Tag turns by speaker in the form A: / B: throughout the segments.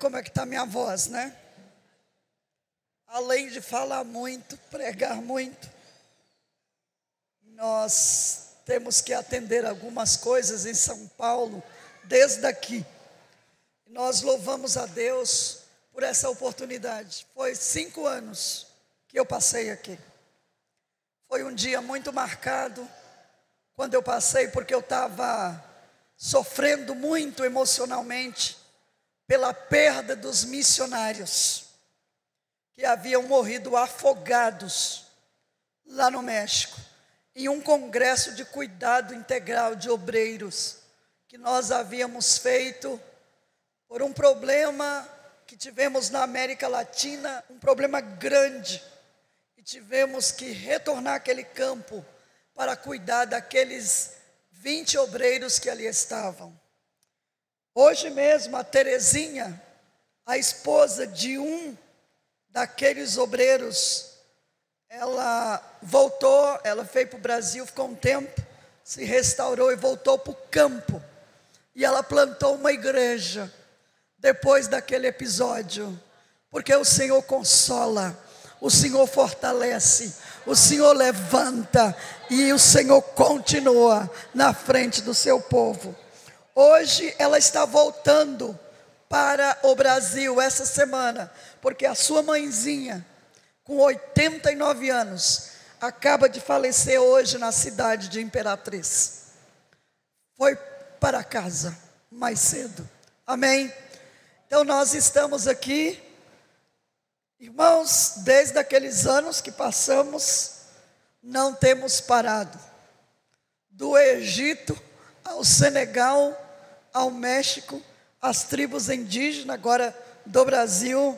A: como é que está minha voz, né? Além de falar muito, pregar muito, nós temos que atender algumas coisas em São Paulo, desde aqui. Nós louvamos a Deus por essa oportunidade. Foi 5 anos que eu passei aqui. Foi um dia muito marcado, quando eu passei, porque eu estava sofrendo muito emocionalmente, pela perda dos missionários, que haviam morrido afogados, lá no México, em um congresso de cuidado integral de obreiros, que nós havíamos feito, por um problema que tivemos na América Latina, um problema grande, e tivemos que retornar àquele campo, para cuidar daqueles 20 obreiros que ali estavam. Hoje mesmo a Terezinha, a esposa de um daqueles obreiros, ela voltou, ela veio para o Brasil, ficou um tempo, se restaurou e voltou para o campo. E ela plantou uma igreja, depois daquele episódio, porque o Senhor consola, o Senhor fortalece, o Senhor levanta e o Senhor continua na frente do seu povo. Hoje ela está voltando para o Brasil essa semana, porque a sua mãezinha, com 89 anos, acaba de falecer hoje na cidade de Imperatriz. Foi para casa mais cedo. Amém? Então nós estamos aqui, irmãos, desde aqueles anos que passamos, não temos parado. Do Egito ao Senegal, ao México, as tribos indígenas, agora do Brasil,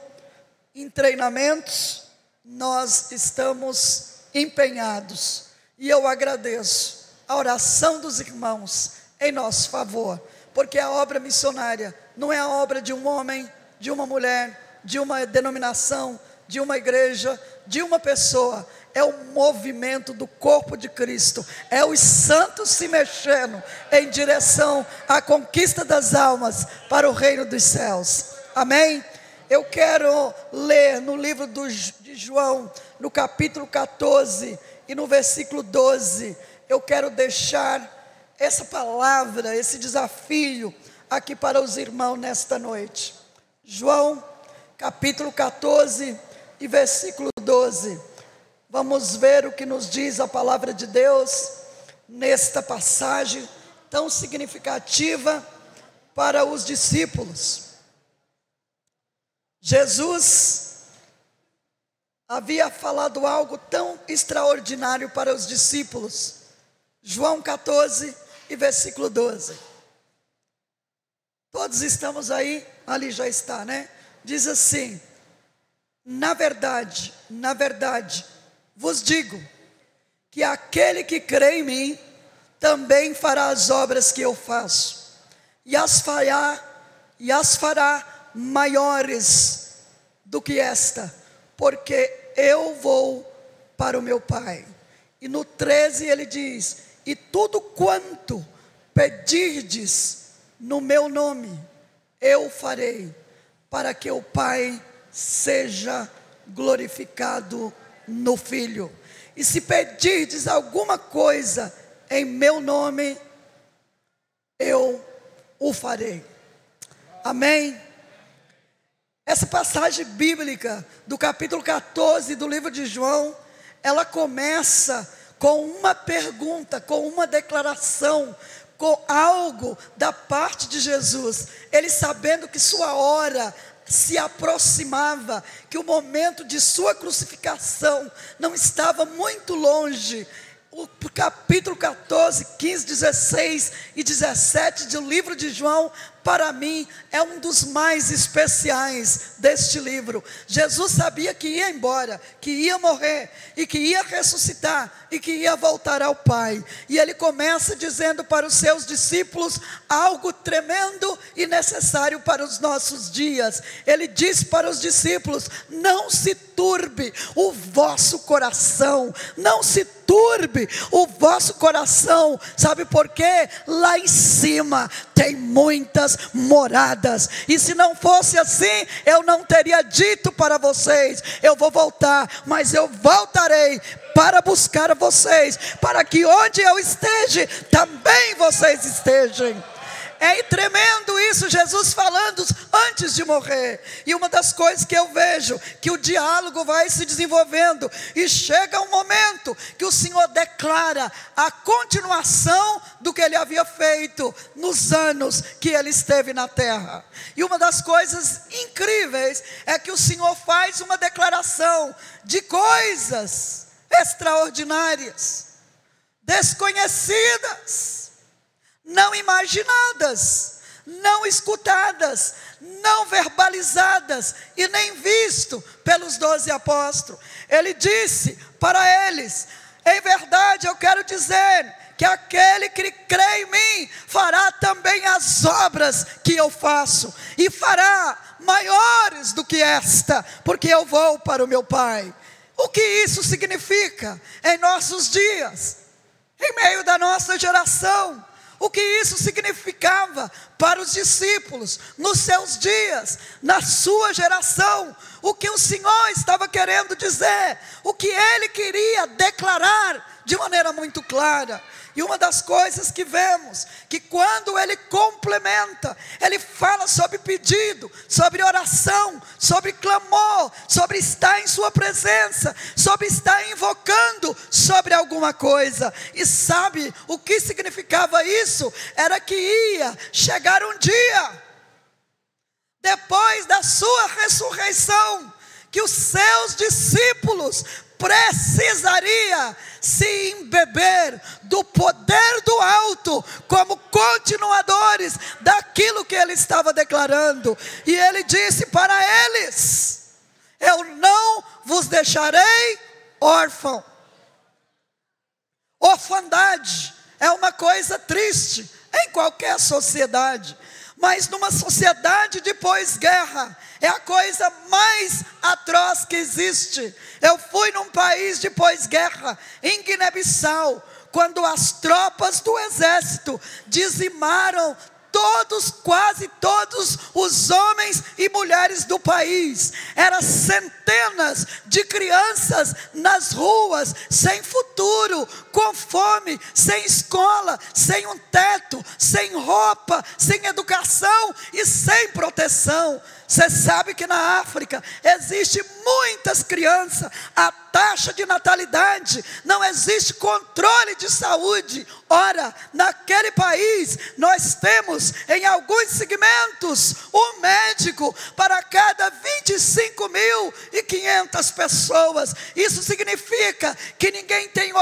A: em treinamentos, nós estamos empenhados. E eu agradeço a oração dos irmãos em nosso favor, porque a obra missionária não é a obra de um homem, de uma mulher, de uma denominação, de uma igreja, de uma pessoa. É o movimento do corpo de Cristo, é os santos se mexendo em direção à conquista das almas para o reino dos céus. Amém? Eu quero ler no livro de João, no capítulo 14 e no versículo 12. Eu quero deixar essa palavra, esse desafio aqui para os irmãos nesta noite. João capítulo 14 e versículo 12. Vamos ver o que nos diz a palavra de Deus nesta passagem tão significativa para os discípulos. Jesus havia falado algo tão extraordinário para os discípulos. João 14 e versículo 12. Todos estamos aí? Ali já está, né? Diz assim: na verdade, vos digo, que aquele que crê em mim, também fará as obras que eu faço, e as fará maiores do que esta, porque eu vou para o meu Pai. E no 13 ele diz: e tudo quanto pedirdes no meu nome, eu farei, para que o Pai seja glorificado no Filho. E se pedirdes alguma coisa em meu nome, eu o farei. Amém? Essa passagem bíblica do capítulo 14 do livro de João, ela começa com uma pergunta, com uma declaração, com algo da parte de Jesus. Ele, sabendo que sua hora se aproximava, que o momento de sua crucificação não estava muito longe. O capítulo 14, 15, 16 e 17 do livro de João, para mim, é um dos mais especiais deste livro. Jesus sabia que ia embora, que ia morrer, e que ia ressuscitar, e que ia voltar ao Pai. E ele começa dizendo para os seus discípulos algo tremendo e necessário para os nossos dias. Ele diz para os discípulos: não se turbe o vosso coração, não se turbe o vosso coração. Sabe por quê? Lá em cima tem muitas minhas moradas. E se não fosse assim, eu não teria dito para vocês: eu vou voltar, mas eu voltarei para buscar a vocês, para que onde eu esteja, também vocês estejam. É tremendo isso, Jesus falando antes de morrer. E uma das coisas que eu vejo, que o diálogo vai se desenvolvendo, e chega um momento que o Senhor declara a continuação do que Ele havia feito nos anos que Ele esteve na terra. E uma das coisas incríveis é que o Senhor faz uma declaração de coisas extraordinárias, desconhecidas, não imaginadas, não escutadas, não verbalizadas e nem visto pelos 12 apóstolos. Ele disse para eles: em verdade eu quero dizer que aquele que crê em mim fará também as obras que eu faço, e fará maiores do que esta, porque eu vou para o meu Pai. O que isso significa em nossos dias, em meio da nossa geração? O que isso significava para os discípulos nos seus dias, na sua geração? O que o Senhor estava querendo dizer, o que Ele queria declarar de maneira muito clara. E uma das coisas que vemos, que quando Ele complementa, Ele fala sobre pedido, sobre oração, sobre clamor, sobre estar em sua presença, sobre estar invocando sobre alguma coisa. E sabe o que significava isso? Era que ia chegar um dia, depois da sua ressurreição, que os seus discípulos precisaria se embeber do poder do alto, como continuadores daquilo que Ele estava declarando. E Ele disse para eles: eu não vos deixarei órfão. Orfandade é uma coisa triste em qualquer sociedade, mas numa sociedade de pós-guerra, é a coisa mais atroz que existe. Eu fui num país de pós-guerra, em Guiné-Bissau, quando as tropas do exército dizimaram quase todos os homens e mulheres do país. Eram centenas de crianças nas ruas, sem futuro, com fome, sem escola, sem um teto, sem roupa, sem educação e sem proteção. Você sabe que na África existe muitas crianças, a taxa de natalidade, não existe controle de saúde. Ora, naquele país nós temos em alguns segmentos um médico para cada 25.500 pessoas. Isso significa que ninguém tem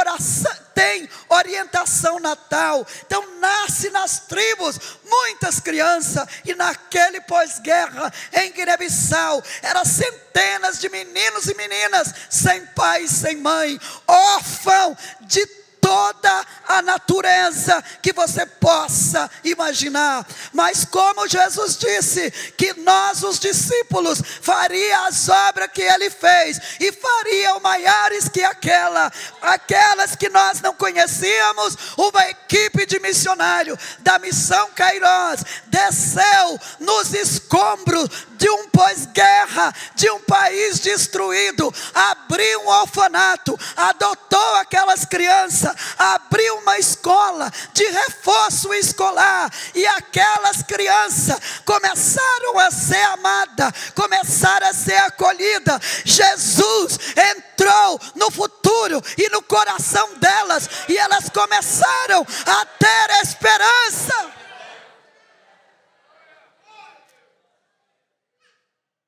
A: orientação natal. Então nasce nas tribos muitas crianças. E naquele pós-guerra em Guiné-Bissau, eram centenas de meninos e meninas sem pai e sem mãe, órfão de toda a natureza que você possa imaginar. Mas como Jesus disse que nós, os discípulos, faria as obras que Ele fez, e faria maiores que aquelas que nós não conhecíamos, uma equipe de missionário da Missão Kairos desceu nos escombros de um pós-guerra, de um país destruído, abriu um orfanato, adotou aquelas crianças, abriu uma escola de reforço escolar, e aquelas crianças começaram a ser amadas, começaram a ser acolhidas. Jesus entrou no futuro e no coração delas, e elas começaram a ter esperança.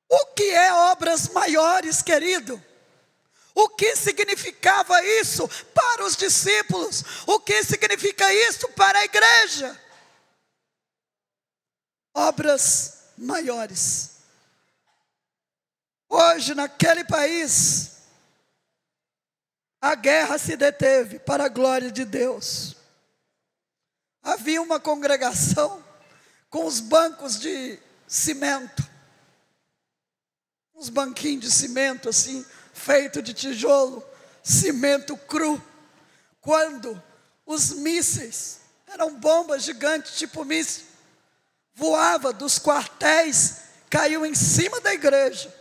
A: O que é obras maiores, querido? O que significava isso para os discípulos? O que significa isso para a igreja? Obras maiores. Hoje, naquele país, a guerra se deteve para a glória de Deus. Havia uma congregação com os bancos de cimento, uns banquinhos de cimento assim, feito de tijolo, cimento cru. Quando os mísseis, eram bombas gigantes tipo míssil, voava dos quartéis, caiu em cima da igreja.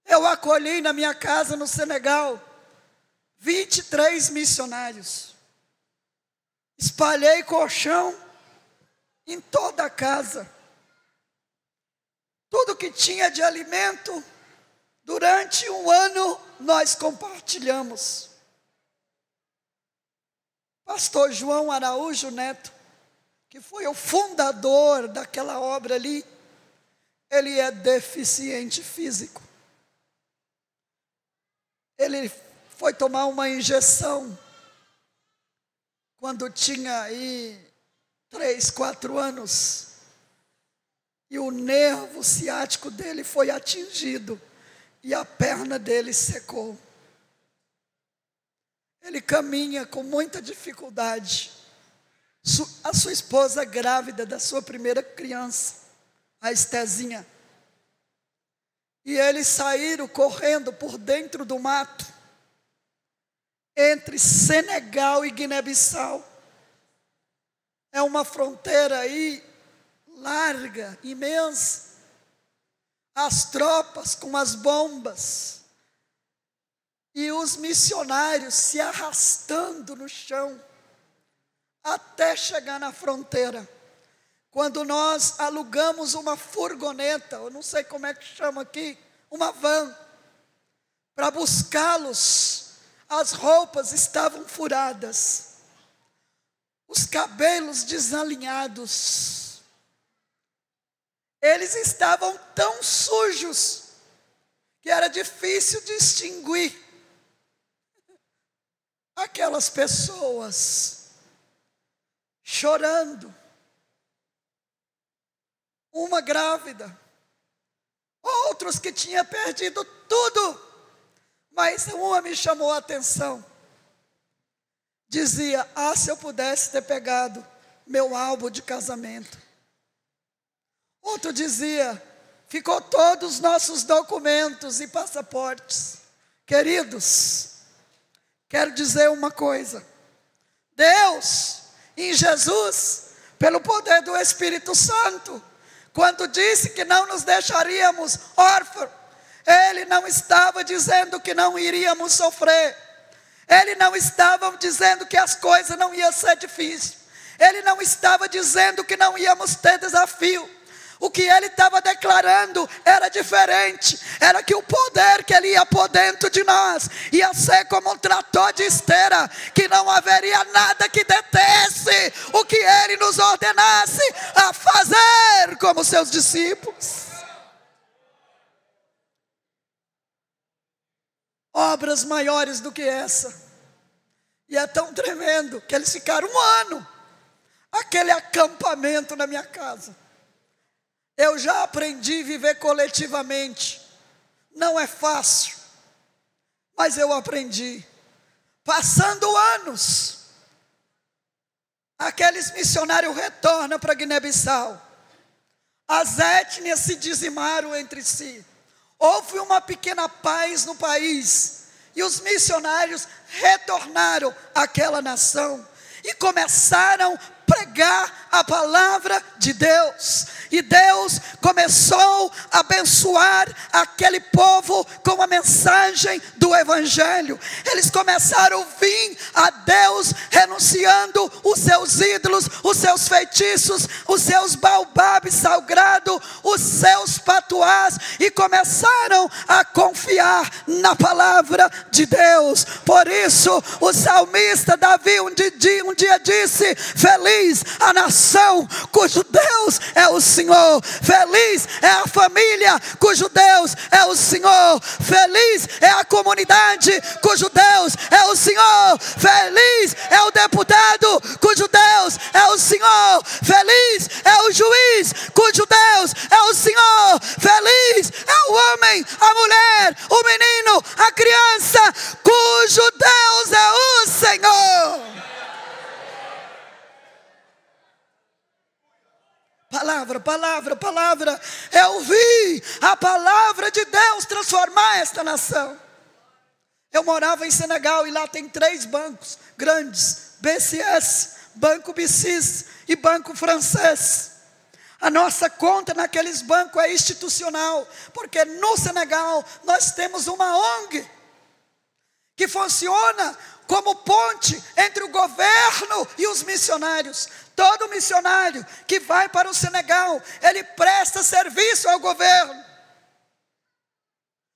A: Eu acolhi na minha casa no Senegal 23 missionários. Espalhei colchão em toda a casa. Tudo que tinha de alimento, durante um ano nós compartilhamos. Pastor João Araújo Neto, que foi o fundador daquela obra ali, ele é deficiente físico. Ele foi tomar uma injeção quando tinha aí 3, 4 anos. E o nervo ciático dele foi atingido. E a perna dele secou. Ele caminha com muita dificuldade. A sua esposa grávida da sua primeira criança, a Estezinha. E eles saíram correndo por dentro do mato, entre Senegal e Guiné-Bissau. É uma fronteira aí, larga, imensa. As tropas com as bombas. E os missionários se arrastando no chão, até chegar na fronteira. Quando nós alugamos uma furgoneta, eu não sei como é que chama aqui, uma van, para buscá-los, as roupas estavam furadas, os cabelos desalinhados, eles estavam tão sujos, que era difícil distinguir aquelas pessoas chorando. Uma grávida, outros que tinham perdido tudo, mas uma me chamou a atenção. Dizia: se eu pudesse ter pegado meu álbum de casamento. Outro dizia: ficou todos os nossos documentos e passaportes. Queridos, quero dizer uma coisa. Deus, em Jesus, pelo poder do Espírito Santo, quando disse que não nos deixaríamos órfãos, Ele não estava dizendo que não iríamos sofrer. Ele não estava dizendo que as coisas não iam ser difíceis. Ele não estava dizendo que não íamos ter desafio. O que ele estava declarando era diferente. Era que o poder que ele ia pôr dentro de nós ia ser como um trator de esteira, que não haveria nada que detesse o que ele nos ordenasse a fazer como seus discípulos. Obras maiores do que essa. E é tão tremendo que eles ficaram um ano, aquele acampamento na minha casa. Eu já aprendi a viver coletivamente. Não é fácil, mas eu aprendi. Passando anos, aqueles missionários retornam para Guiné-Bissau. As étnias se dizimaram entre si. Houve uma pequena paz no país. E os missionários retornaram àquela nação e começaram a pregar a palavra de Deus. E Deus começou a abençoar aquele povo com a mensagem do Evangelho. Eles começaram a ouvir a Deus, renunciando os seus ídolos, os seus feitiços, os seus baobabes sagrados, os seus patuás, e começaram a confiar na palavra de Deus. Por isso o salmista Davi um dia disse: feliz a nação cujo Deus é o Senhor. Feliz é a família cujo Deus é o Senhor. Feliz é a comunidade cujo Deus é o Senhor. Feliz é o deputado cujo Deus é o Senhor. Feliz é o juiz cujo Deus é o Senhor. Feliz é o homem, a mulher, o menino, a criança cujo Deus é o Senhor. Palavra, palavra, palavra. Eu vi a palavra de Deus transformar esta nação. Eu morava em Senegal e lá tem 3 bancos grandes, BCS, Banco BICIS e Banco Francês. A nossa conta naqueles bancos é institucional, porque no Senegal nós temos uma ONG que funciona como ponte entre o governo e os missionários. Todo missionário que vai para o Senegal, ele presta serviço ao governo.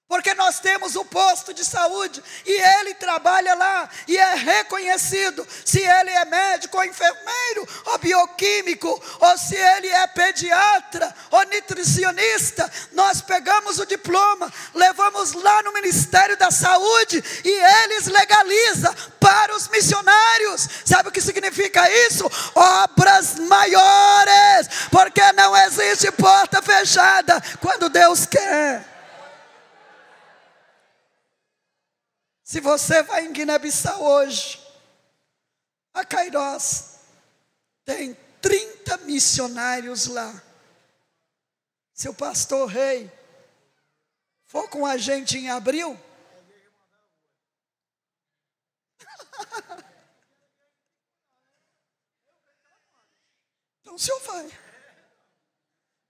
A: Porque nós temos o posto de saúde e ele trabalha lá e é reconhecido se ele é médico ou enfermeiro ou bioquímico ou se ele é pediatra ou nutricionista. Nós pegamos o diploma, levamos lá no Ministério da Saúde e eles legalizam para os missionários. Sabe o que significa isso? Obras maiores, porque não existe porta fechada quando Deus quer. Se você vai em Guiné-Bissau hoje, a Kairos tem 30 missionários lá. Se o pastor Rei for com a gente em abril, então o senhor vai.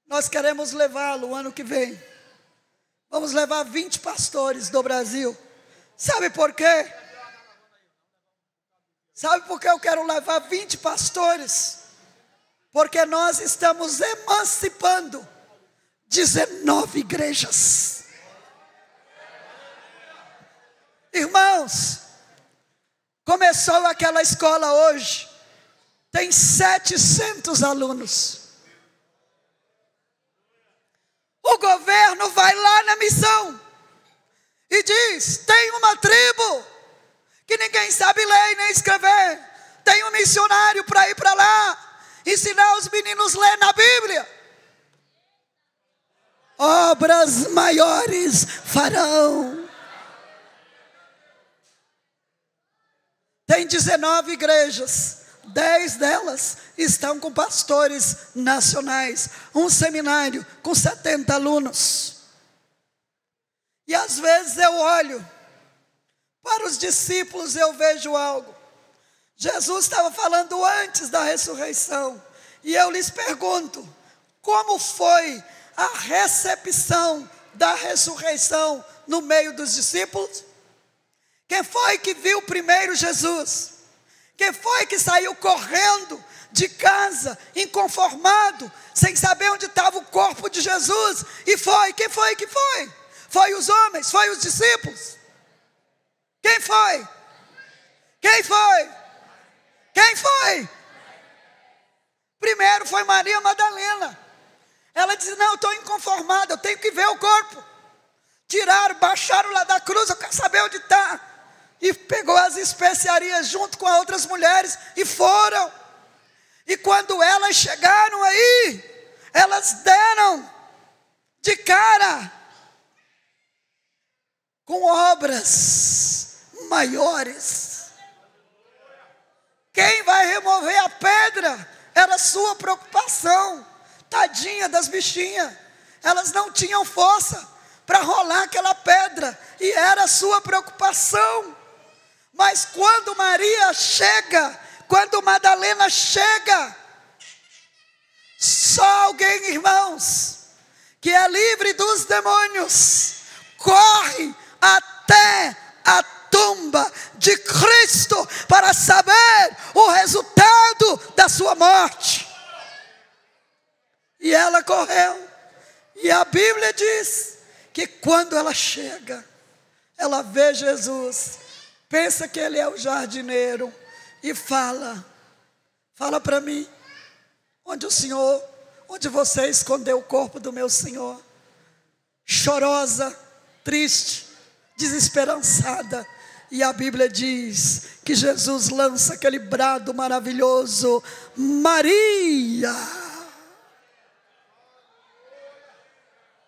A: Nós queremos levá-lo o ano que vem. Vamos levar 20 pastores do Brasil. Sabe por quê? Sabe por que eu quero levar 20 pastores? Porque nós estamos emancipando 19 igrejas. Irmãos, começou aquela escola hoje, tem 700 alunos. O governo vai lá na missão e diz: tem uma tribo que ninguém sabe ler e nem escrever. Tem um missionário para ir para lá, ensinar os meninos a ler na Bíblia. Obras maiores farão. Tem 19 igrejas. 10 delas estão com pastores nacionais. Um seminário com 70 alunos. E às vezes eu olho para os discípulos e eu vejo algo. Jesus estava falando antes da ressurreição. E eu lhes pergunto: como foi a recepção da ressurreição no meio dos discípulos? Quem foi que viu primeiro Jesus? Quem foi que saiu correndo de casa, inconformado, sem saber onde estava o corpo de Jesus? E foi, quem foi que foi? Foi os homens, foi os discípulos. Quem foi? Quem foi? Quem foi? Primeiro foi Maria Madalena. Ela disse: não, eu estou inconformada, eu tenho que ver o corpo. Tiraram, baixaram lá da cruz, eu quero saber onde está. E pegou as especiarias junto com as outras mulheres e foram. E quando elas chegaram aí, elas deram de cara com obras maiores. Quem vai remover a pedra era sua preocupação. Tadinha das bichinhas, elas não tinham força para rolar aquela pedra, e era a sua preocupação. Mas quando Maria chega, quando Madalena chega, só alguém, irmãos, que é livre dos demônios, corre até a tumba de Cristo para saber o resultado da sua morte. E ela correu. E a Bíblia diz que quando ela chega, ela vê Jesus, pensa que ele é o jardineiro e fala para mim, onde você escondeu o corpo do meu Senhor? Chorosa, triste, desesperançada. E a Bíblia diz que Jesus lança aquele brado maravilhoso: Maria!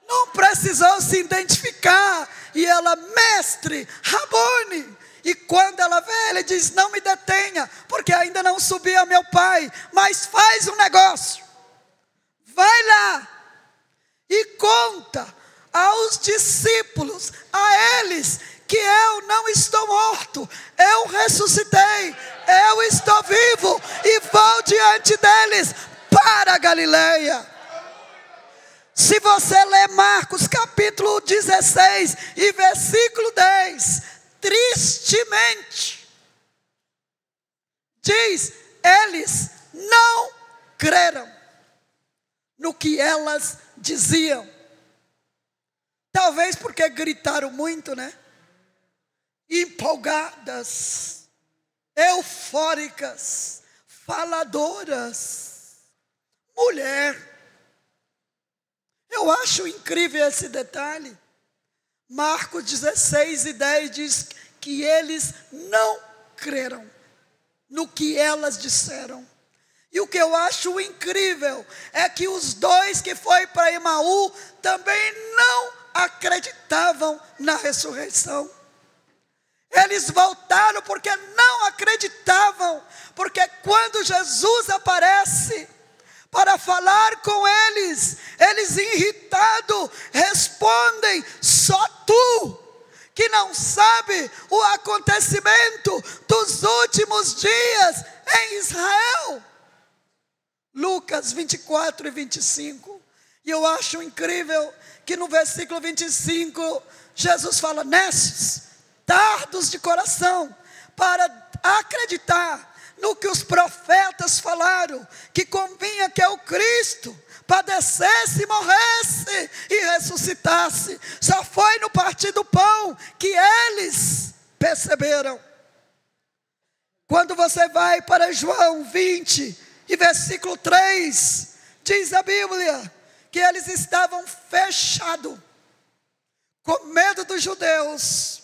A: Não precisou se identificar. E ela: mestre, Rabone. E quando ela vê, ele diz: não me detenha, porque ainda não subi a meu pai, mas faz um negócio. Vai lá e conta aos discípulos, a eles, que eu não não estou morto, eu ressuscitei, eu estou vivo e vou diante deles para a Galileia. Se você ler Marcos capítulo 16 e versículo 10, tristemente, diz, eles não creram no que elas diziam. Talvez porque gritaram muito, né? Empolgadas, eufóricas, faladoras. Mulher. Eu acho incrível esse detalhe. Marcos 16 e 10 diz que eles não creram no que elas disseram. E o que eu acho incrível é que os dois que foram para Emaú também não acreditavam na ressurreição. Eles voltaram porque não acreditavam, porque quando Jesus aparece para falar com eles, eles irritados respondem, só tu que não sabe o acontecimento dos últimos dias em Israel. Lucas 24 e 25. E eu acho incrível que no versículo 25, Jesus fala, nesses tardos de coração, para acreditar no que os profetas falaram, que convinha que o Cristo padecesse, morresse e ressuscitasse. Só foi no partir do pão que eles perceberam. Quando você vai para João 20 e versículo 3, diz a Bíblia que eles estavam fechados, com medo dos judeus,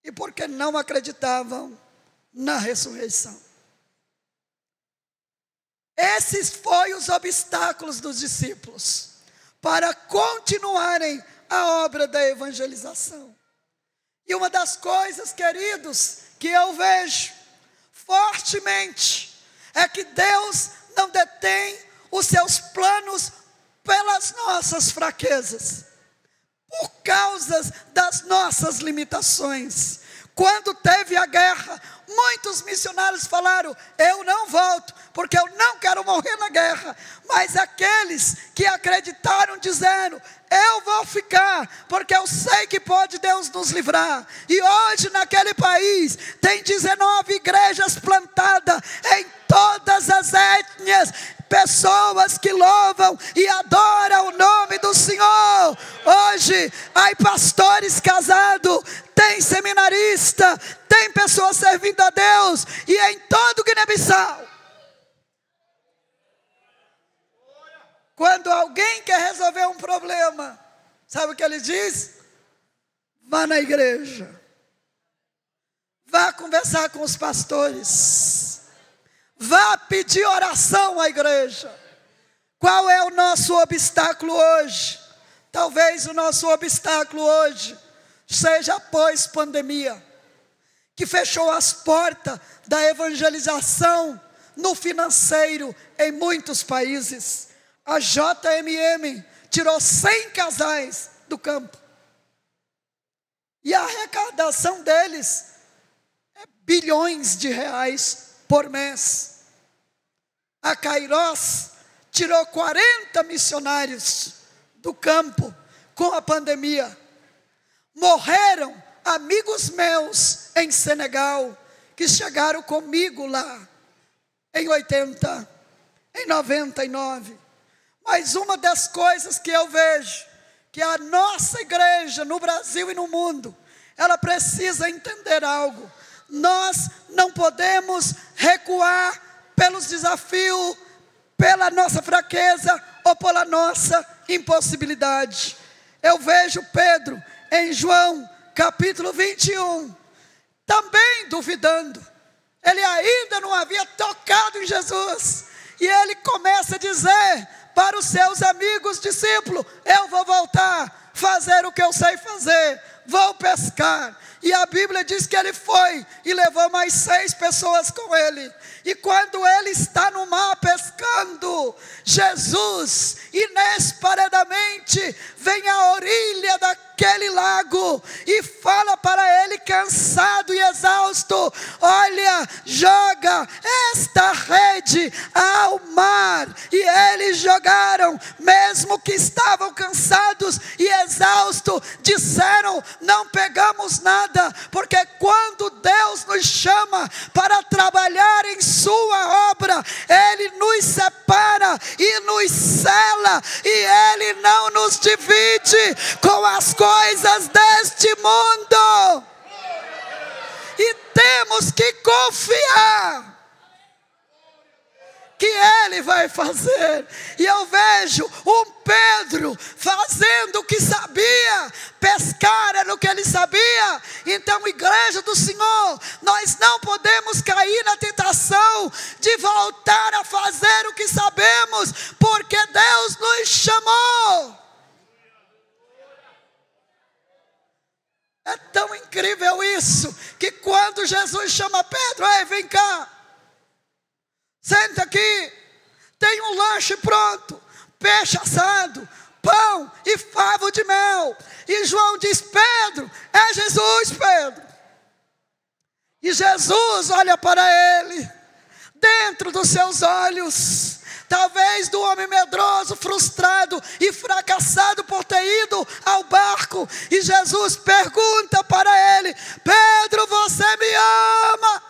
A: e porque não acreditavam na ressurreição. Esses foram os obstáculos dos discípulos para continuarem a obra da evangelização. E uma das coisas, queridos, que eu vejo fortemente é que Deus não detém os seus planos pelas nossas fraquezas, por causa das nossas limitações. Quando teve a guerra, muitos missionários falaram, eu não volto, porque eu não quero morrer na guerra. Mas aqueles que acreditaram dizendo, eu vou ficar, porque eu sei que pode Deus nos livrar. E hoje naquele país, tem 19 igrejas plantadas em todas as etnias, pessoas que louvam e adoram o nome do Senhor. Hoje, há pastores casados, tem seminarista, tem pessoas servindo a Deus, e em todo o Guiné-Bissau. Quando alguém quer resolver um problema, sabe o que ele diz? Vá na igreja, vá conversar com os pastores, vá pedir oração à igreja. Qual é o nosso obstáculo hoje? Talvez o nosso obstáculo hoje seja após pandemia, que fechou as portas da evangelização no financeiro em muitos países. A JMM tirou 100 casais do campo. E a arrecadação deles é bilhões de reais por mês. A Kairos tirou 40 missionários do campo com a pandemia. Morreram amigos meus em Senegal, que chegaram comigo lá em 80, em 99. Mas uma das coisas que eu vejo, que a nossa igreja no Brasil e no mundo, ela precisa entender algo. Nós não podemos recuar pelos desafios, pela nossa fraqueza ou pela nossa impossibilidade. Eu vejo Pedro em João capítulo 21, também duvidando. Ele ainda não havia tocado em Jesus, e ele começa a dizer para os seus amigos discípulos, eu vou voltar, fazer o que eu sei fazer, vou pescar. E a Bíblia diz que ele foi e levou mais 6 pessoas com ele. E quando ele está no mar pescando, Jesus inesperadamente vem à orilha daquele lago e fala para ele cansado e exausto, olha, joga esta rede ao mar. E eles jogaram, mesmo que estavam cansados e exaustos, disseram: não pegamos nada, porque quando Deus nos chama para trabalhar em sua obra, Ele nos separa e nos sela, e Ele não nos divide com as coisas deste mundo. E temos que confiar que Ele vai fazer. E eu vejo um Pedro fazendo o que sabia, pescar era o que ele sabia. Então, igreja do Senhor, nós não podemos cair na tentação de voltar a fazer o que sabemos, porque Deus nos chamou. É tão incrível isso, que quando Jesus chama Pedro: ei, vem cá, senta aqui, tem um lanche pronto, peixe assado, pão e favo de mel. E João diz: Pedro, é Jesus, Pedro. E Jesus olha para ele, dentro dos seus olhos, talvez do homem medroso, frustrado e fracassado por ter ido ao barco. E Jesus pergunta para ele: Pedro, você me ama?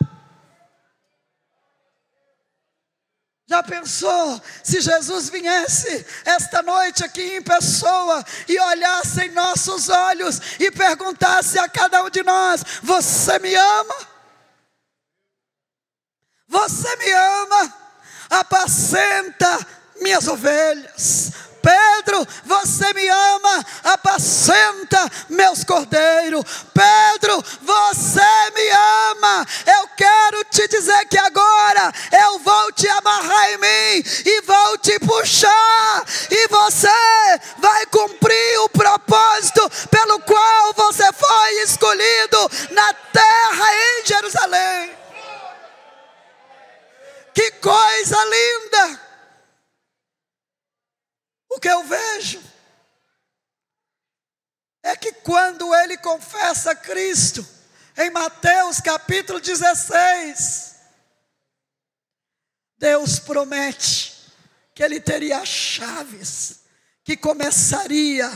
A: Já pensou se Jesus viesse esta noite aqui em pessoa e olhasse em nossos olhos e perguntasse a cada um de nós: você me ama? Você me ama? Apacenta minhas ovelhas. Pedro, você me ama? Apacenta meus cordeiros. Pedro, você me ama? Eu quero te dizer que agora eu vou te amarrar em mim e vou te puxar, e você vai cumprir o propósito pelo qual você foi escolhido na terra, em Jerusalém. Que coisa linda! O que eu vejo é que quando ele confessa a Cristo, em Mateus capítulo 16, Deus promete que ele teria as chaves, que começaria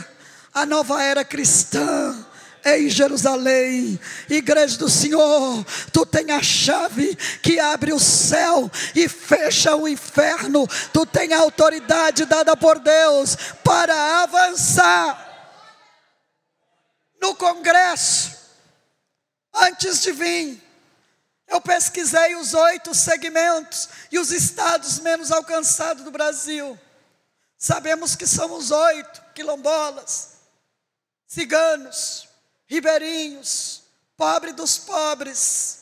A: a nova era cristã em Jerusalém. Igreja do Senhor, tu tem a chave que abre o céu e fecha o inferno. Tu tem a autoridade dada por Deus para avançar. No congresso, antes de vir, eu pesquisei os 8 segmentos e os estados menos alcançados do Brasil. Sabemos que somos 8: quilombolas, ciganos, ribeirinhos, pobre dos pobres,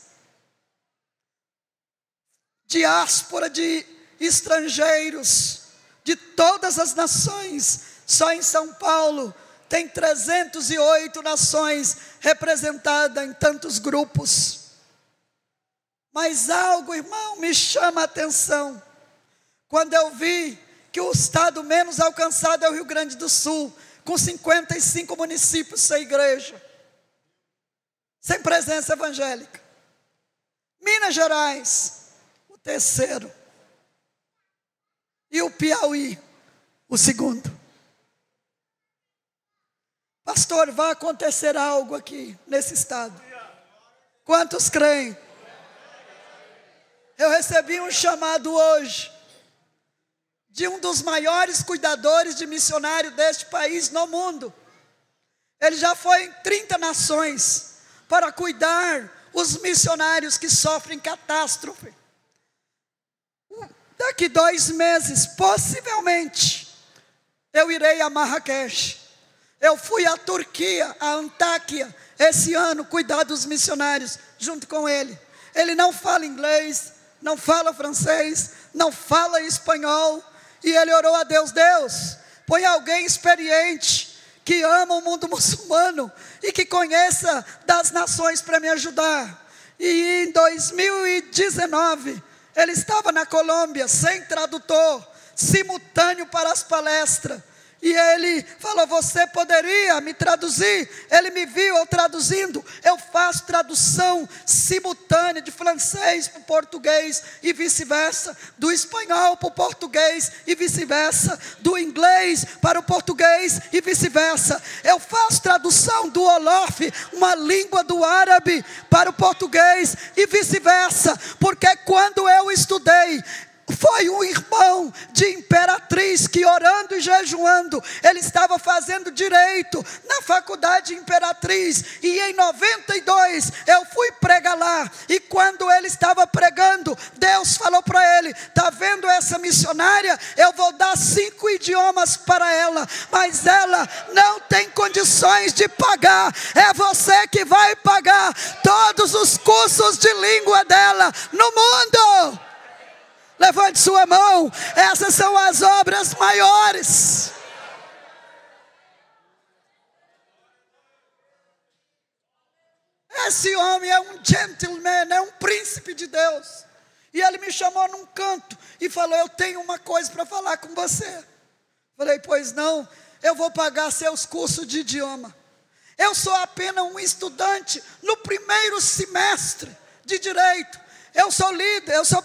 A: diáspora de estrangeiros de todas as nações. Só em São Paulo tem 308 nações representadas em tantos grupos. Mas algo, irmão, me chama a atenção quando eu vi que o estado menos alcançado é o Rio Grande do Sul, com 55 municípios sem igreja, sem presença evangélica. Minas Gerais, o terceiro. E o Piauí, o segundo. Pastor, vai acontecer algo aqui nesse estado. Quantos creem? Eu recebi um chamado hoje de um dos maiores cuidadores de missionário deste país no mundo. Ele já foi em 30 nações para cuidar os missionários que sofrem catástrofe. Daqui 2 meses, possivelmente, eu irei a Marrakech. Eu fui à Turquia, a Antáquia, esse ano, cuidar dos missionários, junto com ele. Ele não fala inglês, não fala francês, não fala espanhol. E ele orou a Deus: Deus, põe alguém experiente, que ama o mundo muçulmano e que conheça das nações para me ajudar. E em 2019, ele estava na Colômbia, sem tradutor, simultâneo para as palestras. E ele falou: você poderia me traduzir? Ele me viu eu traduzindo. Eu faço tradução simultânea de francês para o português e vice-versa, do espanhol para o português e vice-versa, do inglês para o português e vice-versa. Eu faço tradução do Wolof, uma língua do árabe, para o português e vice-versa, porque quando eu estudei, foi um irmão de Imperatriz que, orando e jejuando, ele estava fazendo direito na faculdade Imperatriz, e em 92 eu fui pregar lá, e quando ele estava pregando, Deus falou para ele: está vendo essa missionária? Eu vou dar 5 idiomas para ela, mas ela não tem condições de pagar, é você que vai pagar todos os cursos de língua dela no mundo. Levante sua mão. Essas são as obras maiores. Esse homem é um gentleman, é um príncipe de Deus. E ele me chamou num canto e falou: eu tenho uma coisa para falar com você. Falei: pois não. Eu vou pagar seus cursos de idioma. Eu sou apenas um estudante no primeiro semestre de direito. Eu sou líder, eu sou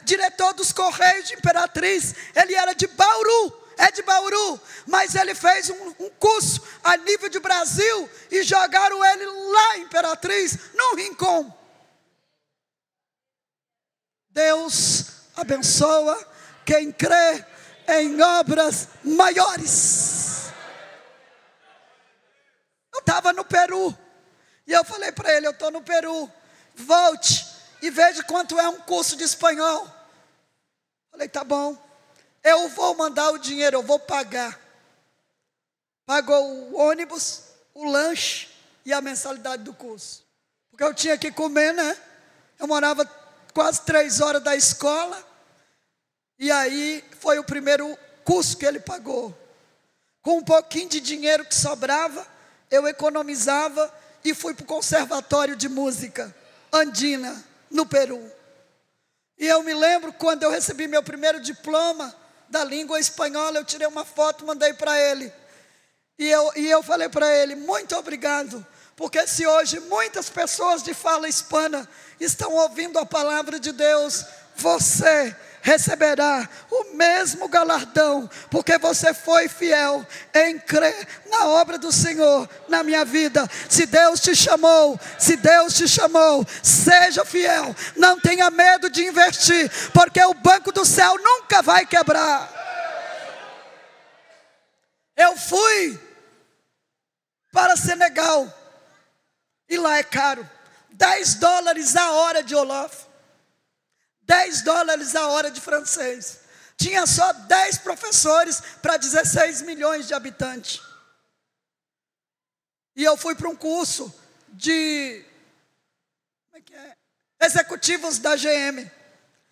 A: diretor dos Correios de Imperatriz. Ele era de Bauru, é de Bauru, mas ele fez um curso a nível de Brasil e jogaram ele lá em Imperatriz, num rincão. Deus abençoa quem crê em obras maiores. Eu estava no Peru, e eu falei para ele: eu estou no Peru, volte e veja quanto é um curso de espanhol. Falei: tá bom, eu vou mandar o dinheiro, eu vou pagar. Pagou o ônibus, o lanche e a mensalidade do curso, porque eu tinha que comer, né? Eu morava quase 3 horas da escola, e aí foi o primeiro curso que ele pagou. Com um pouquinho de dinheiro que sobrava, eu economizava e fui para o Conservatório de Música Andina, no Peru. E eu me lembro quando eu recebi meu primeiro diploma da língua espanhola, eu tirei uma foto, mandei para ele. E eu falei para ele: muito obrigado, porque se hoje muitas pessoas de fala hispana estão ouvindo a palavra de Deus, você receberá o mesmo galardão, porque você foi fiel em crer na obra do Senhor na minha vida. Se Deus te chamou, seja fiel, não tenha medo de investir, porque o banco do céu nunca vai quebrar. Eu fui para Senegal, e lá é caro, $10 a hora de Wolof, $10 a hora de francês. Tinha só 10 professores para 16 milhões de habitantes. E eu fui para um curso de executivos da GM,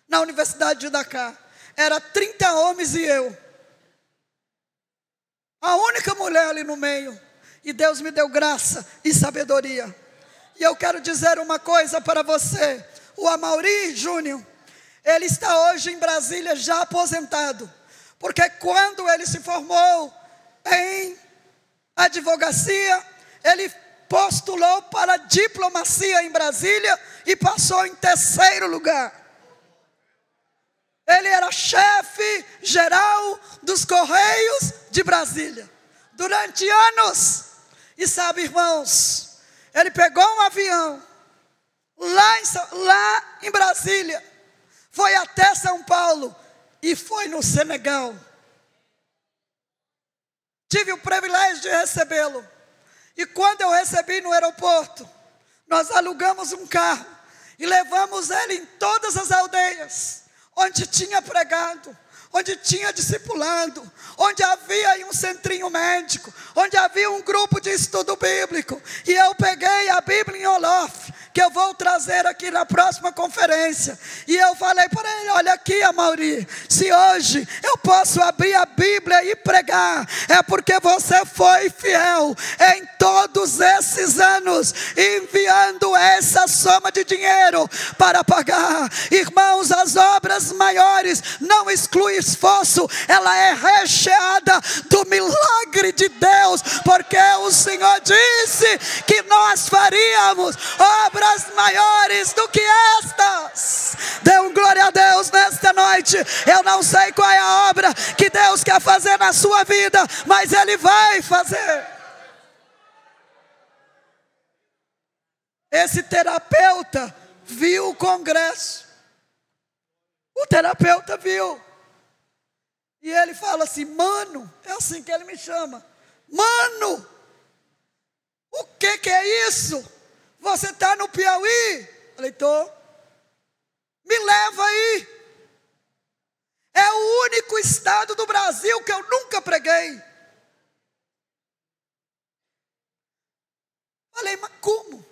A: na Universidade de Dakar. Era 30 homens e eu, a única mulher ali no meio. E Deus me deu graça e sabedoria. E eu quero dizer uma coisa para você: o Amaury Júnior, ele está hoje em Brasília já aposentado, porque quando ele se formou em advocacia, ele postulou para a diplomacia em Brasília e passou em 3º lugar. Ele era chefe geral dos Correios de Brasília durante anos. E sabe, irmãos, ele pegou um avião lá em Brasília, foi até São Paulo e foi no Senegal. Tive o privilégio de recebê-lo. E quando eu recebi no aeroporto, nós alugamos um carro e levamos ele em todas as aldeias onde tinha pregado, onde tinha discipulado, onde havia um centrinho médico, onde havia um grupo de estudo bíblico. E eu peguei a Bíblia em Wolof, que eu vou trazer aqui na próxima conferência. E eu falei para ele: olha aqui, Amaury, se hoje eu posso abrir a Bíblia e pregar, é porque você foi fiel em todos esses anos, enviando essa soma de dinheiro para pagar. Irmãos, as obras maiores não exclui esforço, ela é recheada do milagre de Deus, porque o Senhor disse que nós faríamos obras maiores do que estas. Dê um glória a Deus nesta noite. Eu não sei qual é a obra que Deus quer fazer na sua vida, mas Ele vai fazer. Esse terapeuta viu o congresso. O terapeuta viu. E ele fala assim: mano, é assim que ele me chama. Mano, o que é isso? Você está no Piauí? Eu falei: tô. Me leva aí. É o único estado do Brasil que eu nunca preguei. Falei: mas como?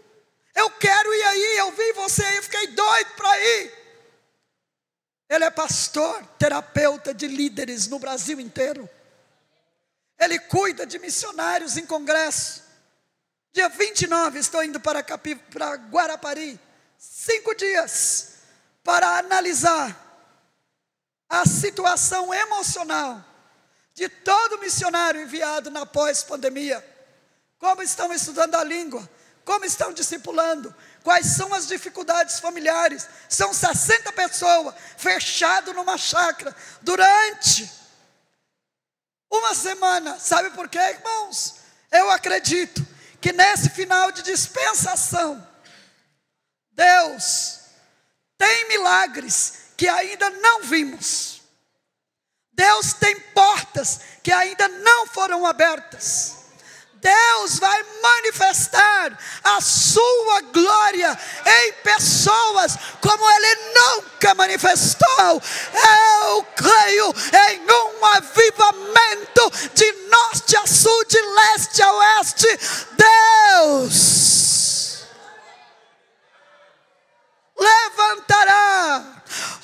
A: Eu quero ir aí, eu vi você aí, eu fiquei doido para ir. Ele é pastor, terapeuta de líderes no Brasil inteiro. Ele cuida de missionários em congresso. Dia 29 estou indo para Guarapari. 5 dias para analisar a situação emocional de todo missionário enviado na pós-pandemia. Como estão estudando a língua, como estão discipulando, quais são as dificuldades familiares. São 60 pessoas fechadas numa chácara durante uma semana. Sabe por quê, irmãos? Eu acredito que nesse final de dispensação, Deus tem milagres que ainda não vimos. Deus tem portas que ainda não foram abertas. Deus vai manifestar a sua glória em pessoas como Ele nunca manifestou. Eu creio em um avivamento de norte a sul, de leste a oeste. Deus levantará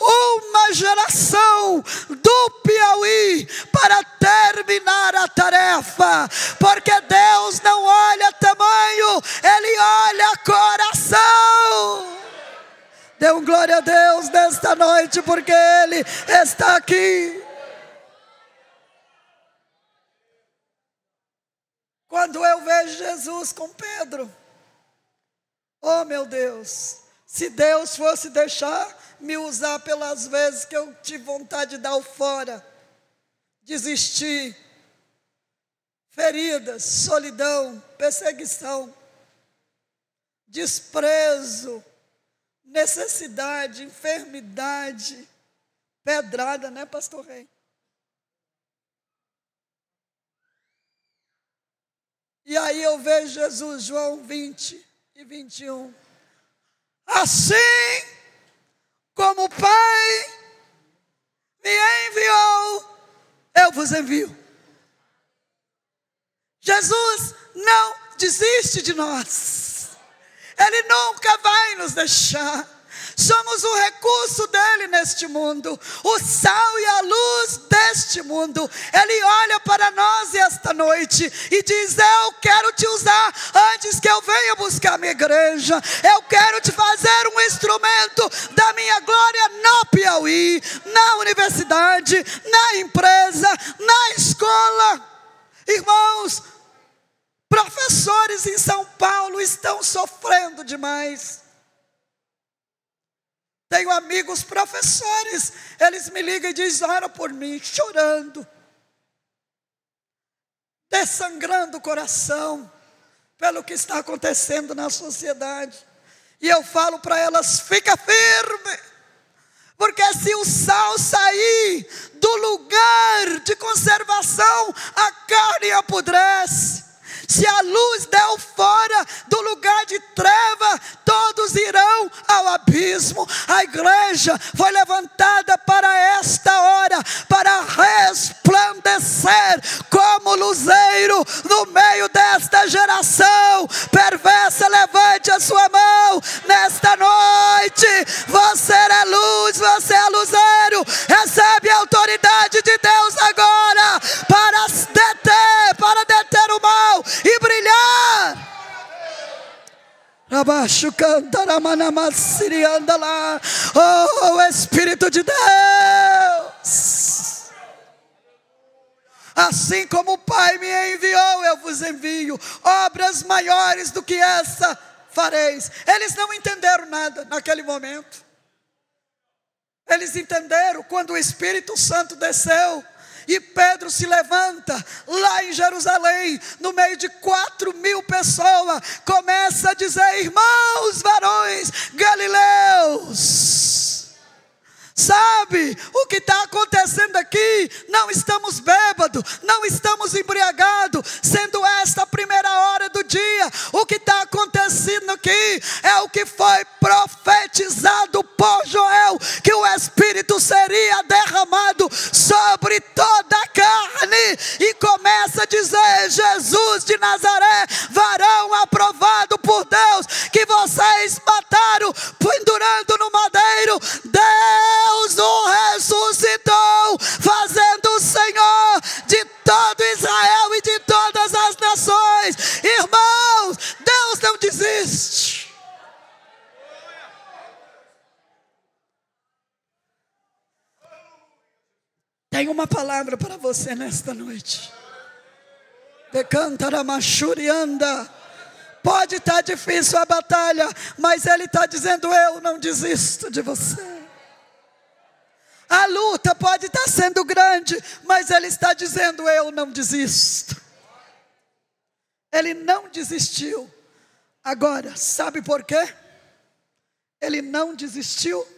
A: uma geração do Piauí para terminar a tarefa, porque Deus não olha tamanho, Ele olha coração. Dê um glória a Deus nesta noite, porque Ele está aqui. Quando eu vejo Jesus com Pedro, oh meu Deus, se Deus fosse deixar me usar pelas vezes que eu tive vontade de dar o fora, desistir, feridas, solidão, perseguição, desprezo, necessidade, enfermidade, pedrada, né, pastor Rei? E aí eu vejo Jesus, João 20 e 21. Assim como o Pai me enviou, eu vos envio. Jesus não desiste de nós. Ele nunca vai nos deixar. Somos o recurso dele neste mundo, o sal e a luz deste mundo. Ele olha para nós esta noite e diz: eu quero te usar antes que eu venha buscar minha igreja. Eu quero te fazer um instrumento da minha glória no Piauí, na universidade, na empresa, na escola. Irmãos, professores em São Paulo estão sofrendo demais. Tenho amigos professores, eles me ligam e dizem: ora por mim, chorando, dessangrando o coração pelo que está acontecendo na sociedade. E eu falo para elas: fica firme, porque se o sal sair do lugar de conservação, a carne apodrece. Se a luz der fora do lugar de treva, todos irão ao abismo. A igreja foi levantada para esta hora, para resplandecer como luzeiro no meio desta geração perversa. Levante a sua mão nesta noite. Você é luz, você é luzeiro. Recebe a autoridade de Deus agora para deter o mal e brilhar. Abaixo cantaramanamasiri anda lá. Oh, Espírito de Deus. Assim como o Pai me enviou, eu vos envio. Obras maiores do que essa fareis. Eles não entenderam nada naquele momento. Eles entenderam quando o Espírito Santo desceu e Pedro se levanta lá em Jerusalém, no meio de 4.000 pessoas, começa a dizer: irmãos, varões galileus, sabe o que está acontecendo aqui? Não estamos bêbados, não estamos embriagados, sendo esta a primeira hora do dia. O que está acontecendo aqui é o que foi profetizado por Joel, que o Espírito seria derramado sobre toda a carne. E começa a dizer: Jesus de Nazaré, varão aprovado por Deus, que vocês mataram pendurando no madeiro, Deus o ressuscitou, fazendo o Senhor de todo Israel e de todas as nações. Irmãos, Deus não desiste. Tenho uma palavra para você nesta noite. Decantaramachurianda. Pode estar difícil a batalha, mas Ele está dizendo: eu não desisto de você. A luta pode estar sendo grande, mas Ele está dizendo: eu não desisto. Ele não desistiu. Agora, sabe por quê? Ele não desistiu.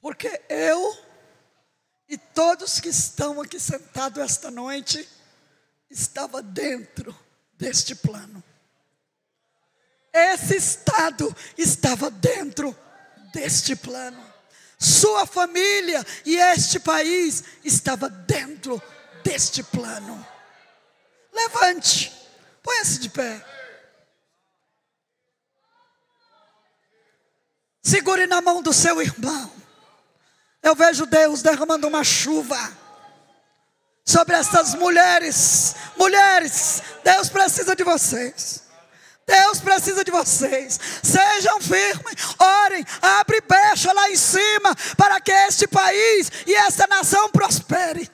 A: Porque eu e todos que estão aqui sentados esta noite estava dentro deste plano. Esse estado estava dentro deste plano. Sua família e este país estava dentro deste plano. Levante, põe-se de pé. Segure na mão do seu irmão. Eu vejo Deus derramando uma chuva sobre essas mulheres. Mulheres, Deus precisa de vocês. Deus precisa de vocês. Sejam firmes, orem, abre brecha lá em cima, para que este país e esta nação prospere.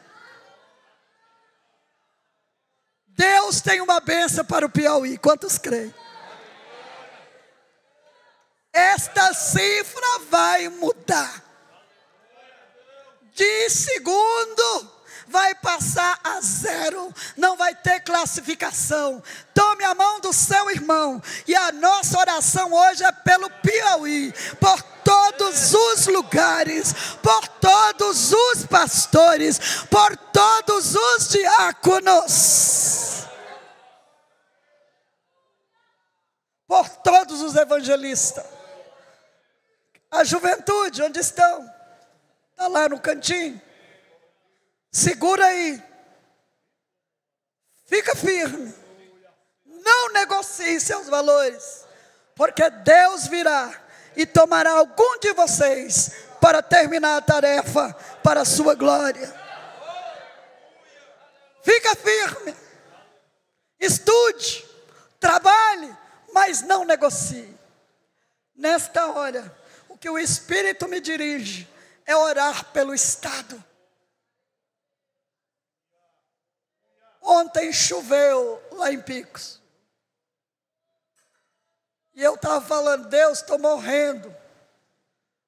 A: Deus tem uma bênção para o Piauí. Quantos creem? Esta cifra vai mudar. De segundo vai passar a 0, não vai ter classificação. Tome a mão do seu irmão, e a nossa oração hoje é pelo Piauí, por todos os lugares, por todos os pastores, por todos os diáconos, por todos os evangelistas. A juventude, onde estão? Está lá no cantinho. Segura aí. Fica firme. Não negocie seus valores. Porque Deus virá e tomará algum de vocês para terminar a tarefa para a sua glória. Fica firme. Estude. Trabalhe. Mas não negocie. Nesta hora, o que o Espírito me dirige é orar pelo Estado. Ontem choveu lá em Picos. E eu estava falando: Deus, estou morrendo.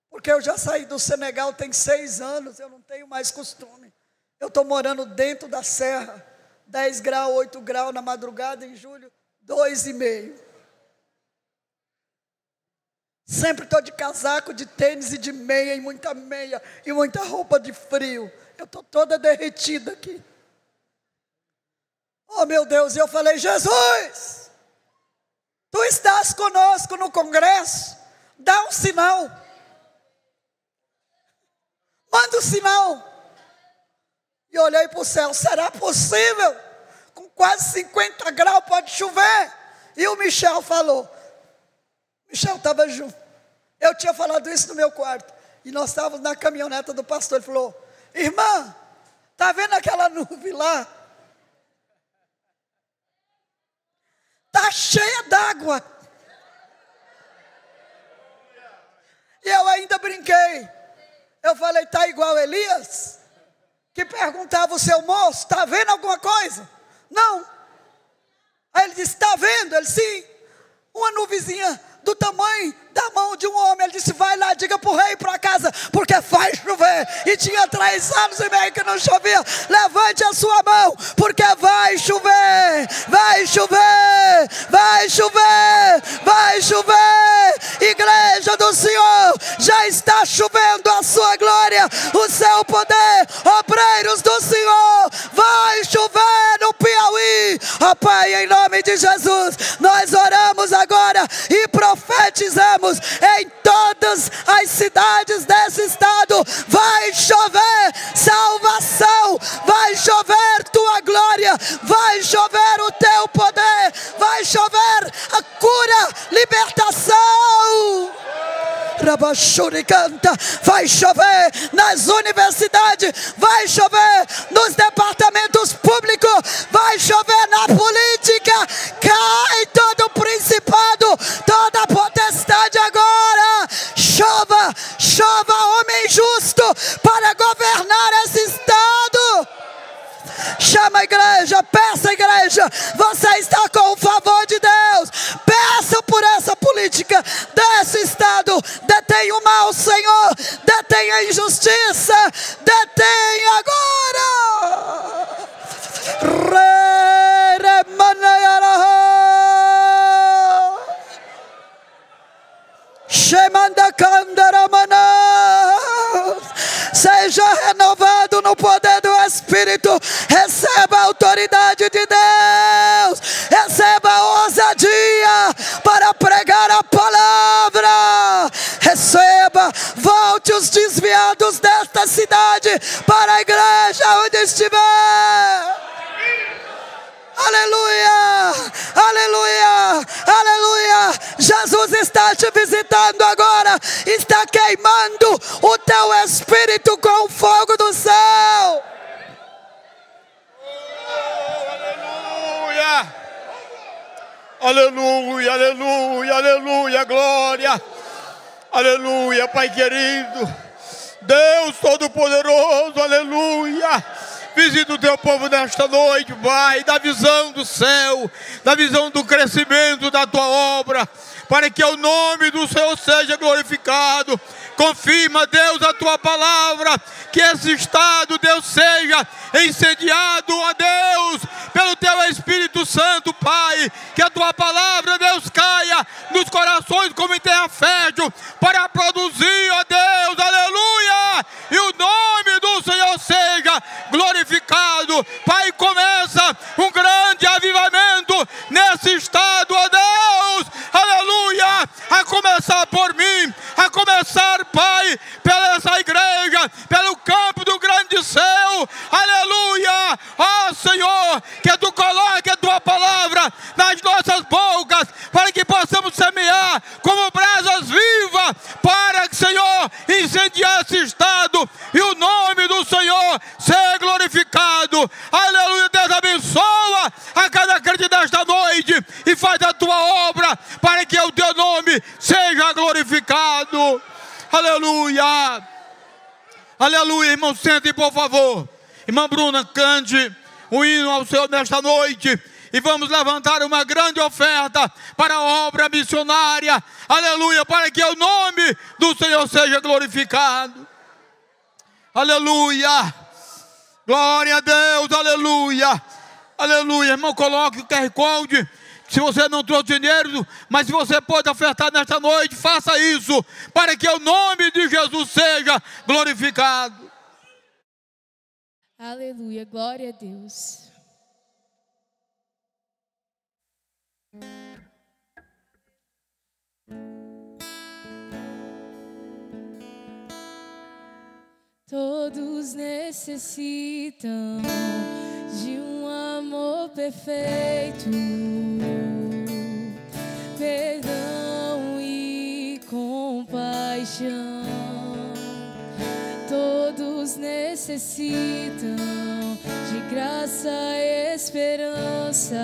A: Porque eu já saí do Senegal tem 6 anos, eu não tenho mais costume. Eu estou morando dentro da serra, 10 graus, 8 graus na madrugada, em julho, 2,5. Sempre estou de casaco, de tênis e de meia, e muita roupa de frio. Eu estou toda derretida aqui. Oh meu Deus, e eu falei: Jesus, Tu estás conosco no congresso, dá um sinal. Manda um sinal. E olhei para o céu, será possível? Com quase 50 graus pode chover. E o Michel falou. Michel estava junto. Eu tinha falado isso no meu quarto. E nós estávamos na caminhoneta do pastor. Ele falou, irmã, está vendo aquela nuvem lá? Está cheia d'água. E eu ainda brinquei. Eu falei, está igual Elias? Que perguntava o seu moço, está vendo alguma coisa? Não. Aí ele disse, está vendo? Ele, sim. Uma nuvenzinha do tamanho da mão de um homem. Ele disse, vai lá, diga para o rei ir para casa, porque vai chover. E tinha 3 anos e meio que não chovia. Levante a sua mão, porque vai chover. Vai chover, vai chover, vai chover. Igreja do Senhor, já está chovendo a sua glória, o seu poder. Obreiros do Senhor, vai chover no Piauí. Ó Pai, em nome de Jesus, nós oramos agora e profetizamos em todas as cidades desse estado. Vai chover salvação, vai chover tua glória, vai chover o teu poder, vai chover a cura, libertação. Rabachuri canta, vai chover nas universidades, vai chover nos departamentos públicos, vai chover na política. Cai todo principado, toda potestade agora. Chova, chova homem justo para governar esse estado. Chama a igreja, peça a igreja, você está com o favor de Deus, peça por essa política desse estado. Detém o mal, Senhor, detém a injustiça, detém agora. Seja renovado no poder do Espírito. Receba a autoridade de Deus. Receba a ousadia para pregar a palavra. Receba, volte os desviados desta cidade para a igreja onde estiver. Aleluia, aleluia, aleluia. Jesus está te visitando agora, está queimando o teu espírito com o fogo do céu.
B: Aleluia, aleluia, aleluia, aleluia, glória, aleluia, Pai querido, Deus Todo-Poderoso, aleluia. Visita o teu povo nesta noite, Pai, da visão do céu, da visão do crescimento da tua obra, para que o nome do Senhor seja glorificado. Confirma, Deus, a tua palavra, que esse estado, Deus, seja incendiado, ó Deus, pelo teu Espírito Santo, Pai, que a tua palavra, Deus, caia nos corações como em terra fértil, para produzir, ó Deus, aleluia, e o nome do Senhor seja glorificado. Pai, começa um grande avivamento nesse estado, ó Deus, aleluia, a começar por mim, a começar, Pai, pela essa igreja, pelo campo do grande céu, aleluia. Ó Senhor, que tu coloque a tua palavra nas nossas bocas, para que possamos semear como brasas vivas, para que, Senhor, incendiar esse estado e o nome do Senhor ser glorificado. Aleluia. Deus abençoa a cada crente desta noite e faz a tua obra para que o teu nome seja glorificado. Aleluia, aleluia. Irmão, sentem por favor. Irmã Bruna, cante um hino ao Senhor nesta noite e vamos levantar uma grande oferta para a obra missionária, aleluia, para que o nome do Senhor seja glorificado. Aleluia, glória a Deus, aleluia, aleluia. Irmão, coloque o QR Code. Se você não trouxe dinheiro, mas se você pode ofertar nesta noite, faça isso, para que o nome de Jesus seja glorificado.
C: Aleluia, glória a Deus. Todos necessitam de um amor perfeito, perdão e compaixão. Todos necessitam de graça e esperança.